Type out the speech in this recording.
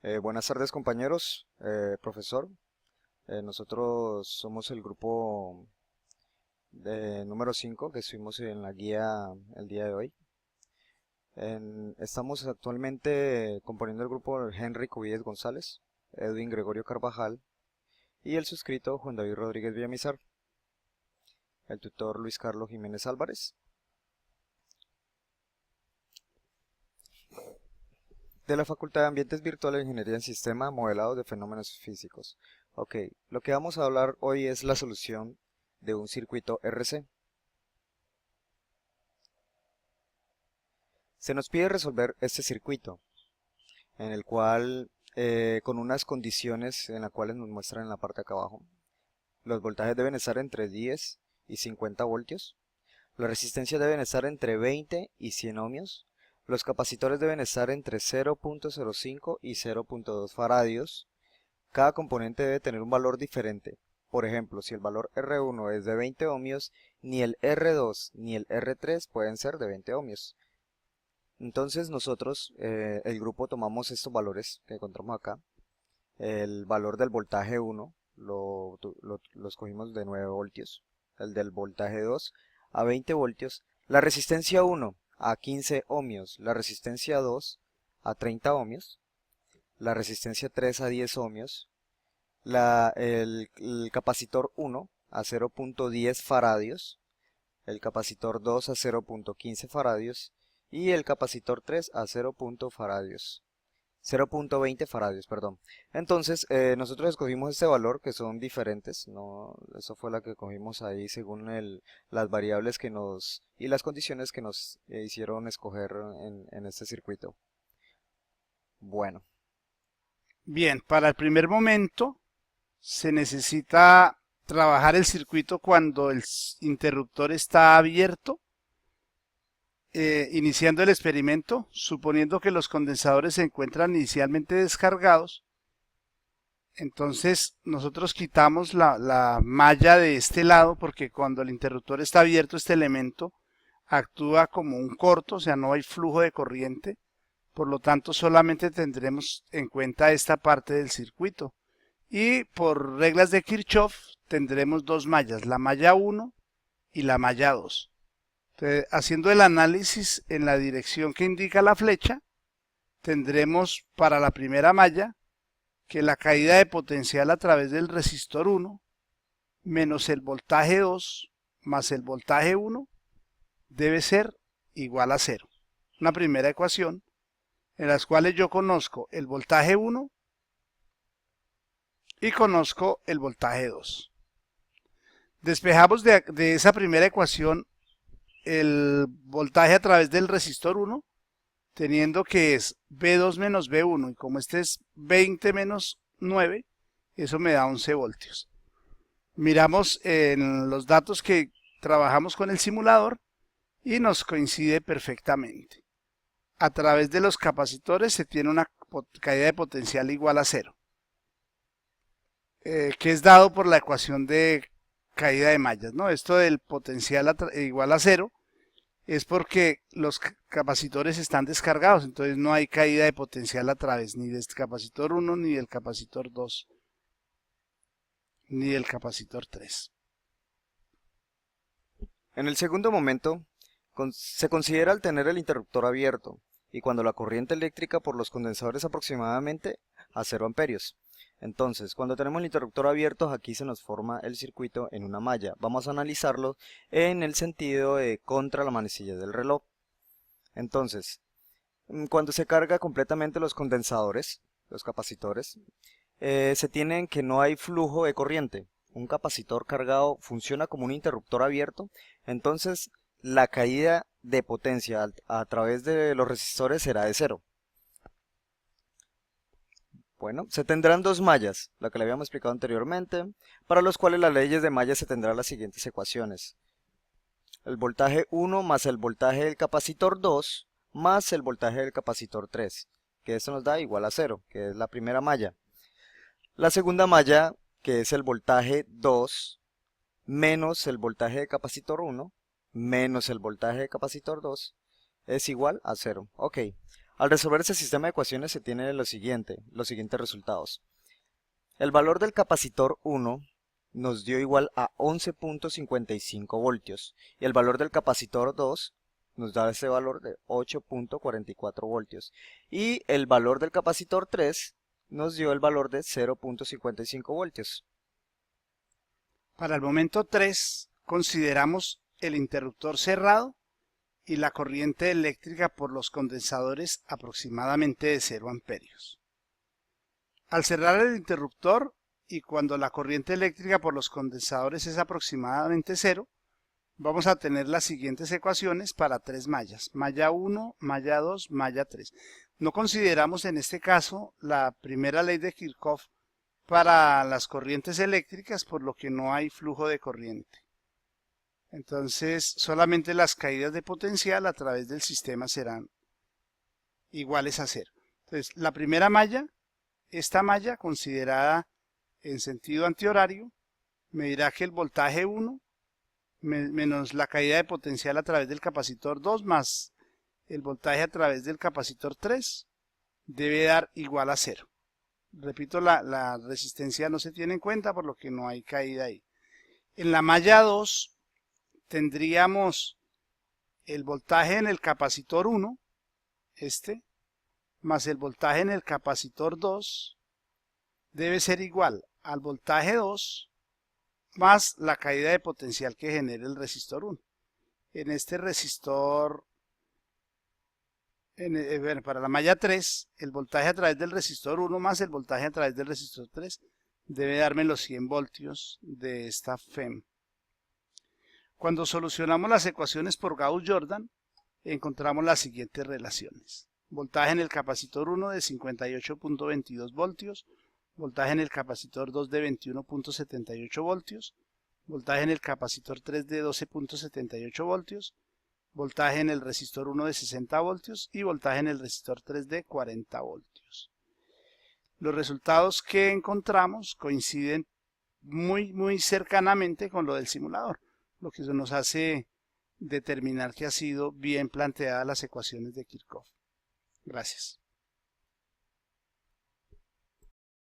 Buenas tardes compañeros, profesor. Nosotros somos el grupo número 5 que estuvimos en la guía el día de hoy. Estamos actualmente componiendo el grupo Henry Cubilles González, Edwin Gregorio Carvajal y el suscrito Juan David Rodríguez Villamizar, el tutor Luis Carlos Jiménez Álvarez. De la Facultad de Ambientes Virtuales, Ingeniería en Sistema, Modelado de Fenómenos Físicos. Ok, lo que vamos a hablar hoy es la solución de un circuito RC. Se nos pide resolver este circuito, en el cual, con unas condiciones en las cuales nos muestran en la parte de acá abajo. Los voltajes deben estar entre 10 y 50 voltios. Las resistencias deben estar entre 20 y 100 ohmios. Los capacitores deben estar entre 0.05 y 0.2 faradios. Cada componente debe tener un valor diferente. Por ejemplo, si el valor R1 es de 20 ohmios, ni el R2 ni el R3 pueden ser de 20 ohmios. Entonces nosotros, el grupo, tomamos estos valores que encontramos acá. El valor del voltaje 1 lo escogimos de 9 voltios. El del voltaje 2 a 20 voltios. La resistencia 1 a 15 ohmios. La resistencia 2 a 30 ohmios. La resistencia 3 a 10 ohmios. El capacitor 1 a 0.10 faradios. El capacitor 2 a 0.15 faradios y el capacitor 3 a 0.20 faradios, perdón. Entonces, nosotros escogimos este valor que son diferentes, no, eso fue la que cogimos ahí según las variables que nos y las condiciones que nos hicieron escoger en este circuito. Bueno, Bien, para el primer momento se necesita trabajar el circuito cuando el interruptor está abierto, iniciando el experimento, suponiendo que los condensadores se encuentran inicialmente descargados. Entonces nosotros quitamos la malla de este lado porque cuando el interruptor está abierto este elemento actúa como un corto, o sea, no hay flujo de corriente. Por lo tanto, solamente tendremos en cuenta esta parte del circuito. Y por reglas de Kirchhoff tendremos dos mallas, la malla 1 y la malla 2. Entonces, haciendo el análisis en la dirección que indica la flecha, tendremos para la primera malla que la caída de potencial a través del resistor 1 menos el voltaje 2 más el voltaje 1 debe ser igual a 0. Una primera ecuación en las cuales yo conozco el voltaje 1 y conozco el voltaje 2. Despejamos de esa primera ecuación el voltaje a través del resistor 1, teniendo que es B2 menos B1, y como este es 20 menos 9, eso me da 11 voltios. Miramos en los datos que trabajamos con el simulador y nos coincide perfectamente. A través de los capacitores se tiene una caída de potencial igual a 0, que es dado por la ecuación de caída de mallas, ¿no? Esto del potencial igual a 0 es porque los capacitores están descargados, entonces no hay caída de potencial a través ni del capacitor 1, ni del capacitor 2, ni del capacitor 3. en el segundo momento, se considera al tener el interruptor abierto y cuando la corriente eléctrica por los condensadores aproximadamente a 0 amperios. Entonces, cuando tenemos el interruptor abierto, aquí se nos forma el circuito en una malla. Vamos a analizarlo en el sentido de contra la manecilla del reloj. Entonces, cuando se carga completamente los condensadores, los capacitores, se tienen que no hay flujo de corriente. Un capacitor cargado funciona como un interruptor abierto, entonces la caída de potencia a través de los resistores será de 0. Bueno, se tendrán dos mallas, la que le habíamos explicado anteriormente, para los cuales las leyes de malla se tendrán las siguientes ecuaciones. El voltaje 1 más el voltaje del capacitor 2 más el voltaje del capacitor 3, que esto nos da igual a 0, que es la primera malla. La segunda malla, que es el voltaje 2 menos el voltaje de capacitor 1 menos el voltaje de capacitor 2, es igual a 0. Ok, Al resolver este sistema de ecuaciones se tiene los siguientes resultados. El valor del capacitor 1 nos dio igual a 11.55 voltios y el valor del capacitor 2 nos da ese valor de 8.44 voltios y el valor del capacitor 3 nos dio el valor de 0.55 voltios. Para el momento 3 consideramos el interruptor cerrado y la corriente eléctrica por los condensadores aproximadamente de 0 amperios. Al cerrar el interruptor y cuando la corriente eléctrica por los condensadores es aproximadamente 0, vamos a tener las siguientes ecuaciones para 3 mallas, malla 1, malla 2, malla 3. No consideramos en este caso la primera ley de Kirchhoff para las corrientes eléctricas, por lo que no hay flujo de corriente. Entonces, solamente las caídas de potencial a través del sistema serán iguales a 0. Entonces, la primera malla, esta malla considerada en sentido antihorario, me dirá que el voltaje 1 menos la caída de potencial a través del capacitor 2 más el voltaje a través del capacitor 3 debe dar igual a 0. Repito, la resistencia no se tiene en cuenta, por lo que no hay caída ahí. En la malla 2 tendríamos el voltaje en el capacitor 1, más el voltaje en el capacitor 2, debe ser igual al voltaje 2 más la caída de potencial que genere el resistor 1. En este resistor, para la malla 3, el voltaje a través del resistor 1 más el voltaje a través del resistor 3 debe darme los 100 voltios de esta FEM. Cuando solucionamos las ecuaciones por Gauss-Jordan, encontramos las siguientes relaciones. Voltaje en el capacitor 1 de 58.22 voltios, voltaje en el capacitor 2 de 21.78 voltios, voltaje en el capacitor 3 de 12.78 voltios, voltaje en el resistor 1 de 60 voltios y voltaje en el resistor 3 de 40 voltios. Los resultados que encontramos coinciden muy cercanamente con lo del simulador, lo que nos hace determinar que ha sido bien planteadas las ecuaciones de Kirchhoff. Gracias.